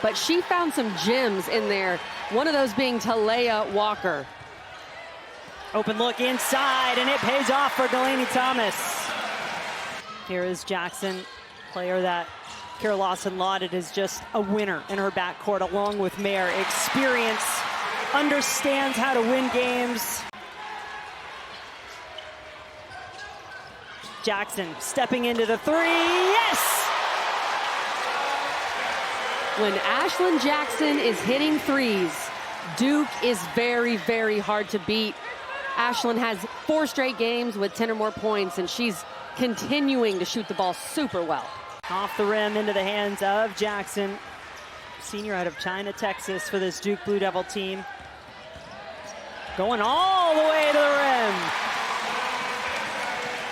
but she found some gems in there, one of those being Talia Walker. Open look inside, and it pays off for Delaney Thomas. Here is Jackson, player that Kara Lawson lauded as just a winner in her backcourt, along with Mayer. Experience, understands how to win games. Jackson stepping into the three, yes! When Ashlin Jackson is hitting threes, Duke is very, very hard to beat. Ashlin has 4 straight games with 10 or more points, and she's continuing to shoot the ball super well. Off the rim into the hands of Jackson, senior out of China, Texas, for this Duke Blue Devil team. Going all the way to the rim.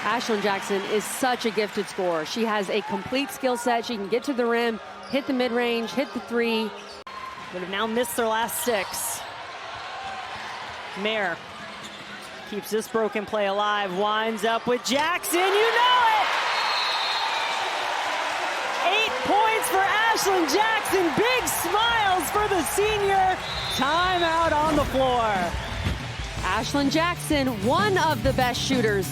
Ashlin Jackson is such a gifted scorer. She has a complete skill set. She can get to the rim, hit the mid-range, hit the three. Would have now missed their last 6. Mayer keeps this broken play alive, winds up with Jackson, you know it! 8 points for Ashlin Jackson, big smiles for the senior. Timeout on the floor. Ashlin Jackson, one of the best shooters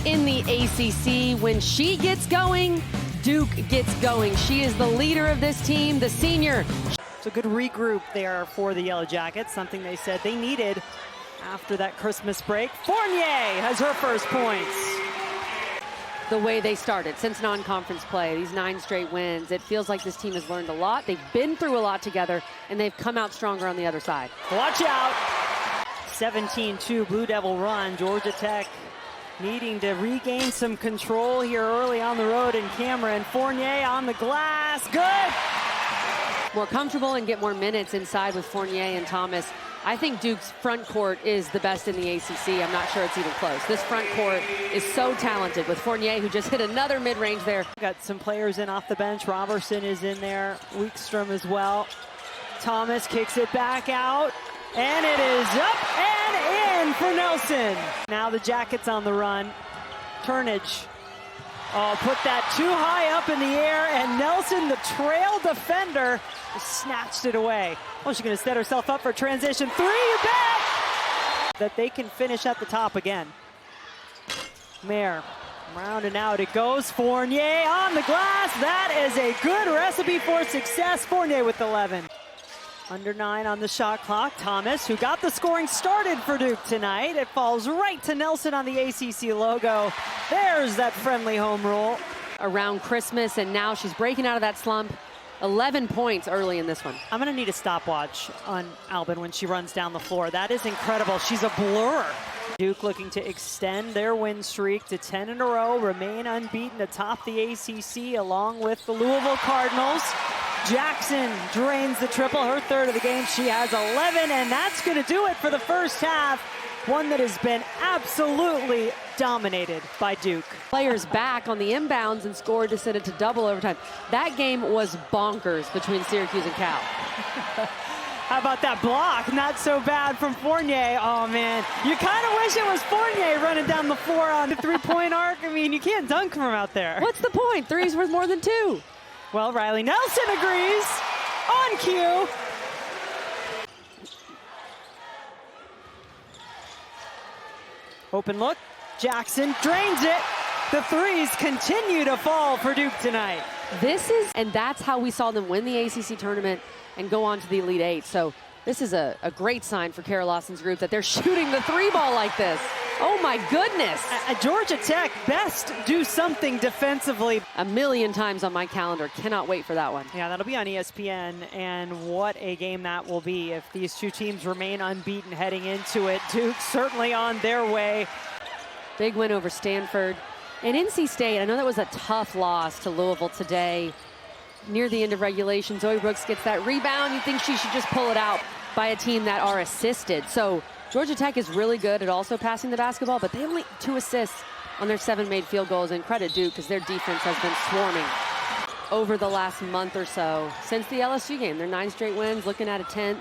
in the ACC. When she gets going, Duke gets going. She is the leader of this team, the senior. It's a good regroup there for the Yellow Jackets, something they said they needed after that Christmas break. Fournier has her first points. The way they started since non-conference play, these 9 straight wins, it feels like this team has learned a lot. They've been through a lot together, and they've come out stronger on the other side. Watch out. 17-2 Blue Devil run. Georgia Tech needing to regain some control here early on the road in Cameron. Fournier on the glass, good! More comfortable and get more minutes inside with Fournier and Thomas. I think Duke's front court is the best in the ACC. I'm not sure it's even close. This front court is so talented with Fournier, who just hit another mid-range there. Got some players in off the bench. Robertson is in there, Weekstrom as well. Thomas kicks it back out, and it is up and in for Nelson. Now the Jackets on the run. Turnage. Oh, put that too high up in the air, and Nelson, the trail defender, snatched it away. Oh, she's going to set herself up for transition. 3, you bet! That they can finish at the top again. Mayer, round and out it goes. Fournier on the glass. That is a good recipe for success. Fournier with 11. Under 9 on the shot clock. Thomas, who got the scoring started for Duke tonight. It falls right to Nelson on the ACC logo. There's that friendly home rule. Around Christmas, and now she's breaking out of that slump. 11 points early in this one. I'm going to need a stopwatch on Albin when she runs down the floor. That is incredible. She's a blur. Duke looking to extend their win streak to 10 in a row, remain unbeaten atop the ACC along with the Louisville Cardinals. Jackson drains the triple, her third of the game. She has 11, and that's going to do it for the first half. One that has been absolutely dominated by Duke. Players back on the inbounds and scored to send it to double overtime. That game was bonkers between Syracuse and Cal. How about that block? Not so bad from Fournier. Oh, man. You kind of wish it was Fournier running down the floor on the three-point arc. I mean, you can't dunk from out there. What's the point? Three's worth more than 2. Well, Riley Nelson agrees. On cue. Open look. Jackson drains it. The threes continue to fall for Duke tonight. And that's how we saw them win the ACC tournament and go on to the Elite Eight. So this is a great sign for Kara Lawson's group that they're shooting the 3-ball like this. Oh my goodness. Georgia Tech best do something defensively. A million times on my calendar. Cannot wait for that one. Yeah, that'll be on ESPN, and what a game that will be if these two teams remain unbeaten heading into it. Duke certainly on their way. Big win over Stanford. And NC State, I know that was a tough loss to Louisville today. Near the end of regulation, Zoe Brooks gets that rebound. You think she should just pull it out by a team that are assisted. So Georgia Tech is really good at also passing the basketball, but they only 2 assists on their 7 made field goals. And credit Duke, because their defense has been swarming over the last month or so. Since the LSU game, their 9 straight wins, looking at a 10th.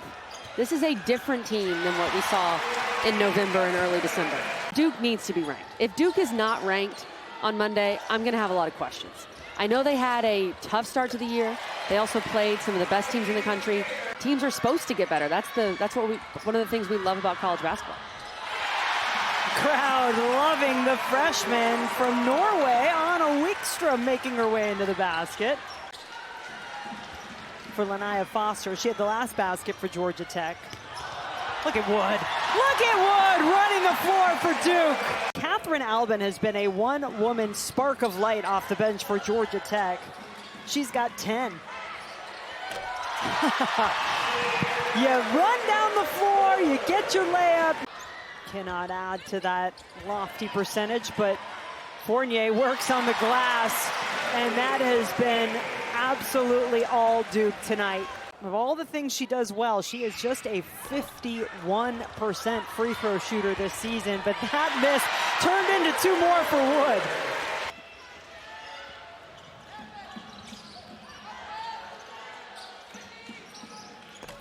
This is a different team than what we saw in November and early December. Duke needs to be ranked. If Duke is not ranked on Monday, I'm going to have a lot of questions. I know they had a tough start to the year. They also played some of the best teams in the country. Teams are supposed to get better. That's one of the things we love about college basketball. Crowd loving the freshman from Norway, Anna Wikström, making her way into the basket. For Lanaya Foster, she had the last basket for Georgia Tech. Look at Wood. Look at Wood running the floor for Duke. Catherine Albin has been a one-woman spark of light off the bench for Georgia Tech. She's got 10. You run down the floor, you get your layup. Cannot add to that lofty percentage, but Fournier works on the glass, and that has been absolutely all Duke tonight. Of all the things she does well, she is just a 51% free throw shooter this season, but that miss turned into 2 more for Wood.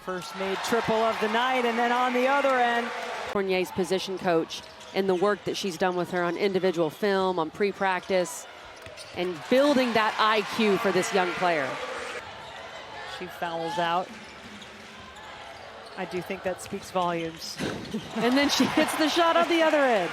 First made triple of the night, and then on the other end, Fournier's position coach and the work that she's done with her on individual film, on pre-practice, and building that IQ for this young player. She fouls out. I do think that speaks volumes. And then she hits the shot on the other end.